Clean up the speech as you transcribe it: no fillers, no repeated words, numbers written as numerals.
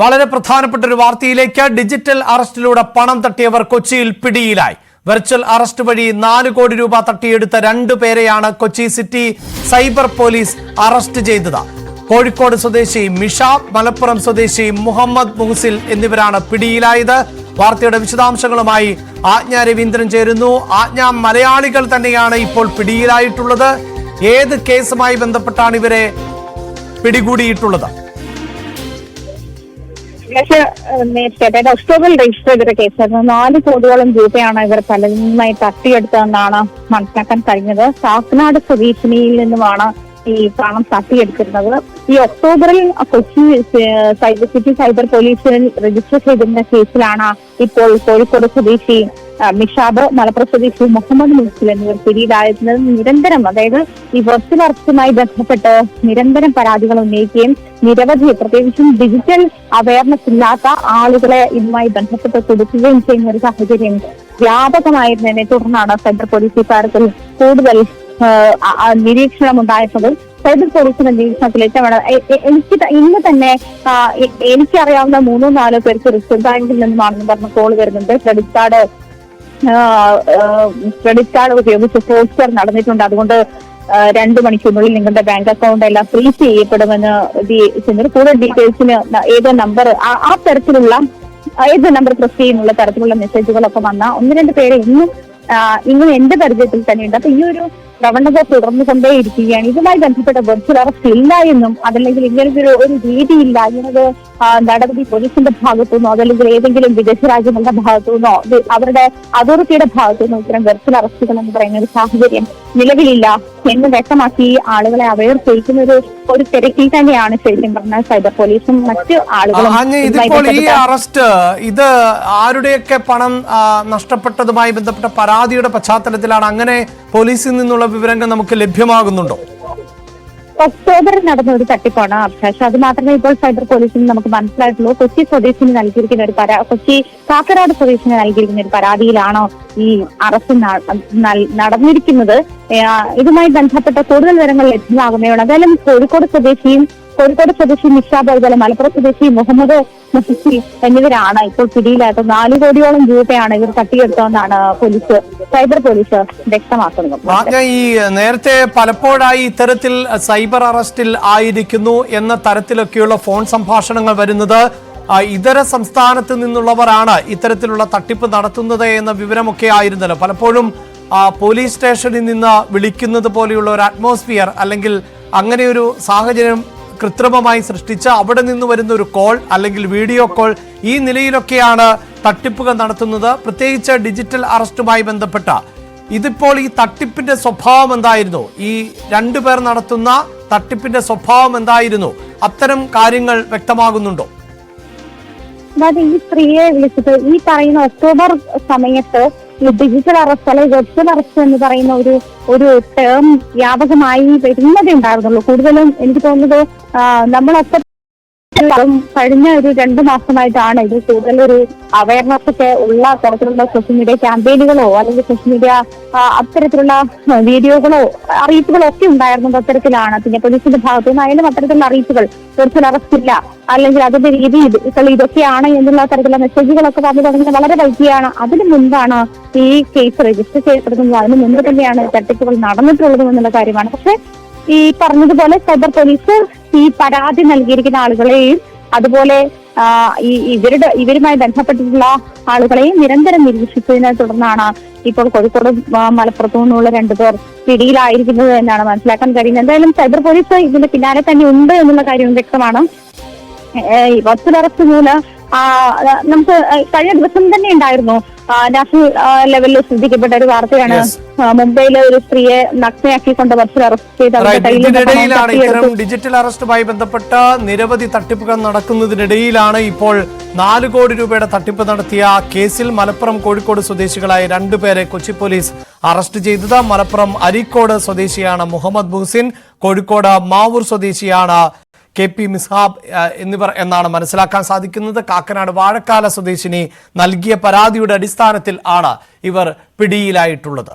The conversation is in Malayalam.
വളരെ പ്രധാനപ്പെട്ട ഒരു വാർത്തയിലേക്ക്. ഡിജിറ്റൽ അറസ്റ്റിലൂടെ പണം തട്ടിയവർ കൊച്ചിയിൽ പിടിയിലായി. വെർച്വൽ അറസ്റ്റ് വഴി 4 കോടി രൂപ തട്ടിയെടുത്ത 2 പേരെയാണ് Kochi city cyber police arrest ചെയ്തത്. കോഴിക്കോട് സ്വദേശി മിഷാബ്, മലപ്പുറം സ്വദേശി മുഹമ്മദ് മുഹസിൽ എന്നിവരാണ് പിടിയിലായത്. വാർത്തയുടെ വിശദാംശങ്ങളുമായി ആജ്ഞ രവീന്ദ്രൻ ചേരുന്നു. ആജ്ഞ, മലയാളികൾ തന്നെയാണ് ഇപ്പോൾ പിടിയിലായിട്ടുള്ളത്. ഏത് കേസുമായി ബന്ധപ്പെട്ടാണ് ഇവരെ പിടികൂടിയിട്ടുള്ളത്? നേരത്തെ ഒക്ടോബറിൽ രജിസ്റ്റർ ചെയ്ത കേസായിരുന്നു. 4 കോടിയോളം രൂപയാണ് ഇവർ പലരുമായി തട്ടിയെടുത്തതെന്നാണ് മനസ്സിലാക്കാൻ കഴിഞ്ഞത്. കാക്കനാട് സ്വദേശിനിയിൽ നിന്നുമാണ് ഈ പണം തട്ടിയെടുത്തിരുന്നത്. ഈ ഒക്ടോബറിൽ കൊച്ചി സിറ്റി സൈബർ പോലീസിൽ രജിസ്റ്റർ ചെയ്തിരുന്ന കേസിലാണ് ഇപ്പോൾ കോഴിക്കോട് സ്വദേശി മിഷാബ്, മലപ്പുറം സ്വദേശി മുഹമ്മദ് മുഹസിൽ എന്നിവർ പിടിയിലായിരുന്നത്. നിരന്തരം, അതായത് ഈ വെർച്വൽ അറസ്റ്റുമായി ബന്ധപ്പെട്ട് നിരന്തരം പരാതികൾ ഉന്നയിക്കുകയും നിരവധി, പ്രത്യേകിച്ചും ഡിജിറ്റൽ അവയർനെസ് ഇല്ലാത്ത ആളുകളെ ഇതുമായി ബന്ധപ്പെട്ട് കൊടുക്കുകയും ചെയ്യുന്ന ഒരു സാഹചര്യം വ്യാപകമായിരുന്നതിനെ തുടർന്നാണ് സൈബർ പോലീസ് ഇക്കാര്യത്തിൽ കൂടുതൽ നിരീക്ഷണം ഉണ്ടായിരുന്നത്. സൈബർ പോലീസിന്റെ നിരീക്ഷണത്തിലേക്ക് എനിക്ക് ഇന്ന് തന്നെ എനിക്കറിയാവുന്ന 3-4 പേർക്ക് റിസർവ് ബാങ്കിൽ നിന്നുമാണെന്ന് പറഞ്ഞ കോൾ വരുന്നുണ്ട്. ക്രെഡിറ്റ് കാർഡ് ഉപയോഗിച്ച് പോസ്റ്റർ നടന്നിട്ടുണ്ട്, അതുകൊണ്ട് 2 മണിക്കൂറിനുള്ളിൽ നിങ്ങളുടെ ബാങ്ക് അക്കൗണ്ട് എല്ലാം ഫ്രീസ് ചെയ്യപ്പെടുമെന്ന് കൂടുതൽ ഡീറ്റെയിൽസിന് ഏത് നമ്പർ, ആ തരത്തിലുള്ള ഏത് നമ്പർ പ്രസ് ചെയ്യുന്നുള്ള തരത്തിലുള്ള മെസ്സേജുകളൊക്കെ വന്ന 1-2 പേരെ ഇന്നും എന്റെ പരിചയത്തിൽ തന്നെയുണ്ട്. അപ്പൊ ഈ ഒരു പ്രവണത തുടർന്നുകൊണ്ടേയിരിക്കുകയാണ്. ഇതുമായി ബന്ധപ്പെട്ട വെർച്വൽ അറസ്റ്റ് ഇല്ല എന്നും, അതല്ലെങ്കിൽ ഇങ്ങനത്തെ ഒരു രീതിയില്ല, ഇങ്ങനത് നടപടി പോലീസിന്റെ ഭാഗത്തുനിന്നോ അതല്ലെങ്കിൽ ഏതെങ്കിലും വിദേശ രാജ്യങ്ങളുടെ ഭാഗത്തുനിന്നോ അവരുടെ അതോറിറ്റിയുടെ ഭാഗത്തുനിന്നോ ഇത്തരം വെർച്വൽ അറസ്റ്റുകൾ എന്ന് പറയുന്ന ഒരു സാഹചര്യം നിലവിലില്ല എന്ന് വ്യക്തമാക്കി ആളുകളെ അവയർ ചെയ്യിക്കുന്ന ഒരു തിരക്കിൽ തന്നെയാണ് ശരിക്കും പറഞ്ഞാൽ സൈബർ പോലീസും മറ്റ് ആളുകളും. ഇതിപ്പോൾ ഈ അറസ്റ്റ് ഇത് ആരുടെയൊക്കെ പണം നഷ്ടപ്പെട്ടതുമായി ബന്ധപ്പെട്ട പരാതിയുടെ പശ്ചാത്തലത്തിലാണ്? അങ്ങനെ പോലീസിൽ നിന്നുള്ള വിവരങ്ങൾ നമുക്ക് ലഭ്യമാകുന്നുണ്ടോ? ഒക്ടോബറിൽ നടന്ന ഒരു തട്ടിപ്പാണ് അഭിലാഷ്. അത് മാത്രമേ ഇപ്പോൾ സൈബർ പോലീസിന് നമുക്ക് മനസ്സിലായിട്ടുള്ളൂ. കൊച്ചി സ്വദേശിന് നൽകിയിരിക്കുന്ന കൊച്ചി കാക്കനാട് സ്വദേശിന് നൽകിയിരിക്കുന്ന ഒരു പരാതിയിലാണോ ഈ അറസ്റ്റ് നടന്നിരിക്കുന്നത്. ഇതുമായി ബന്ധപ്പെട്ട കൂടുതൽ വിവരങ്ങൾ ലഭ്യമാകുന്നതാണ്. എന്തായാലും കോഴിക്കോട് സ്വദേശി മിഷാബ്, അതുപോലെ മലപ്പുറം സ്വദേശി മുഹമ്മദ് മുഹസിൽ എന്നിവരാണ് ഇപ്പോൾ പിടിയിലായത്. 4 കോടിയോളം രൂപയാണ് ഇവർ തട്ടിയെടുത്തതെന്നാണ് സൈബർ പോലീസ് വ്യക്തമാക്കുന്നത്. ഈ നേരത്തെ പലപ്പോഴായി ഇത്തരത്തിൽ സൈബർ അറസ്റ്റിൽ ആയിരിക്കുന്നു എന്ന തരത്തിലൊക്കെയുള്ള ഫോൺ സംഭാഷണങ്ങൾ വരുന്നത് ഇതര സംസ്ഥാനത്ത് നിന്നുള്ളവരാണ് ഇത്തരത്തിലുള്ള തട്ടിപ്പ് നടത്തുന്നത് എന്ന വിവരമൊക്കെ ആയിരുന്നല്ലോ. പലപ്പോഴും പോലീസ് സ്റ്റേഷനിൽ നിന്ന് വിളിക്കുന്നത് പോലെയുള്ള ഒരു അറ്റ്മോസ്ഫിയർ അല്ലെങ്കിൽ അങ്ങനെ ഒരു സാഹചര്യം കൃത്രിമമായി സൃഷ്ടിച്ച് അവിടെ നിന്ന് വരുന്ന ഒരു കോൾ അല്ലെങ്കിൽ വീഡിയോ കോൾ, ഈ നിലയിലൊക്കെയാണ് തട്ടിപ്പുകൾ നടത്തുന്നത്. പ്രത്യേകിച്ച് ഡിജിറ്റൽ അറസ്റ്റുമായി ബന്ധപ്പെട്ട ഇതിപ്പോൾ ഈ തട്ടിപ്പിന്റെ സ്വഭാവം എന്തായിരുന്നു? ഈ 2 പേർ നടത്തുന്ന തട്ടിപ്പിന്റെ സ്വഭാവം എന്തായിരുന്നു? അത്തരം കാര്യങ്ങൾ വ്യക്തമാകുന്നുണ്ടോ? അതായത് ഈ സ്ത്രീയെ വിളിച്ചിട്ട് ഈ പറയുന്ന ഒക്ടോബർ സമയത്ത് ഈ ഡിജിറ്റൽ അറസ്റ്റ് അല്ലെങ്കിൽ വെർച്വൽ അറസ്റ്റ് എന്ന് പറയുന്ന ഒരു ടേം വ്യാപകമായി വരുന്നതേ ഉണ്ടായിരുന്നുള്ളൂ. കൂടുതലും എനിക്ക് തോന്നുന്നത് നമ്മളൊക്കെ കഴിഞ്ഞ ഒരു 2 മാസമായിട്ടാണ് ഇത് കൂടുതലൊരു അവയർനെസ് ഒക്കെ ഉള്ള തരത്തിലുള്ള സോഷ്യൽ മീഡിയ ക്യാമ്പയിനുകളോ അല്ലെങ്കിൽ സോഷ്യൽ മീഡിയ അത്തരത്തിലുള്ള വീഡിയോകളോ അറിയിപ്പുകളോ ഒക്കെ ഉണ്ടായിരുന്നത് അത്തരത്തിലാണ്. പിന്നെ പോലീസിന്റെ ഭാഗത്തു നിന്നായാലും അത്തരത്തിലുള്ള അറിയിപ്പുകൾ, വെർച്വൽ അറസ്റ്റ് ഇല്ല അല്ലെങ്കിൽ അതിന്റെ രീതി ഇതൊക്കെയാണ് എന്നുള്ള തരത്തിലുള്ള മെസ്സേജുകളൊക്കെ പറഞ്ഞു തുടങ്ങുന്നത് വളരെ വൈകിയാണ്. അതിന് മുൻപാണ് ഈ കേസ് രജിസ്റ്റർ ചെയ്യപ്പെടുന്നത്. അതിന് മുൻപ് തന്നെയാണ് തട്ടിപ്പുകൾ നടന്നിട്ടുള്ളത് എന്നുള്ള കാര്യമാണ്. പക്ഷെ ഈ പറഞ്ഞതുപോലെ സൈബർ പോലീസ് ഈ പരാതി നൽകിയിരിക്കുന്ന ആളുകളെയും അതുപോലെ ഇവരുമായി ബന്ധപ്പെട്ടിട്ടുള്ള ആളുകളെയും നിരന്തരം നിരീക്ഷിച്ചതിനെ തുടർന്നാണ് ഇപ്പോൾ കോഴിക്കോട് മലപ്പുറത്തു നിന്നുള്ള 2 പേർ പിടിയിലായിരിക്കുന്നത് എന്നാണ് മനസ്സിലാക്കാൻ കഴിയുന്നത്. എന്തായാലും സൈബർ പോലീസ് ഇതിന്റെ പിന്നാലെ തന്നെ ഉണ്ട് എന്നുള്ള കാര്യം വ്യക്തമാണ്. വെർച്വൽ അറസ്റ്റ് മൂലം നമുക്ക് കഴിഞ്ഞ ദിവസം തന്നെ ഉണ്ടായിരുന്നു നാഷണൽ ലെവലിൽ ശ്രദ്ധിക്കപ്പെട്ട ഒരു വാർത്തയാണ്. മുംബൈയിലെ ഒരു സ്ത്രീയെ നഗ്നയാക്കിക്കൊണ്ട് വെർച്വൽ അറസ്റ്റ് ചെയ്തിടയിലാണ് ഇത്തരം ഡിജിറ്റൽ അറസ്റ്റുമായി ബന്ധപ്പെട്ട നിരവധി തട്ടിപ്പുകൾ നടക്കുന്നതിനിടയിലാണ് ഇപ്പോൾ 4 കോടി രൂപയുടെ തട്ടിപ്പ് നടത്തിയ കേസിൽ മലപ്പുറം കോഴിക്കോട് സ്വദേശികളായ 2 പേരെ കൊച്ചി പോലീസ് അറസ്റ്റ് ചെയ്തത്. മലപ്പുറം അരീക്കോട് സ്വദേശിയാണ് മുഹമ്മദ് മുഹസിൻ, കോഴിക്കോട് മാവൂർ സ്വദേശിയാണ് KP മിസ്ഹാബ് എന്നിവർ എന്നാണ് മനസ്സിലാക്കാൻ സാധിക്കുന്നത്. കാക്കനാട് വാഴക്കാല സ്വദേശിനി നൽകിയ പരാതിയുടെ അടിസ്ഥാനത്തിൽ ആണ് ഇവർ പിടിയിലായിട്ടുള്ളത്.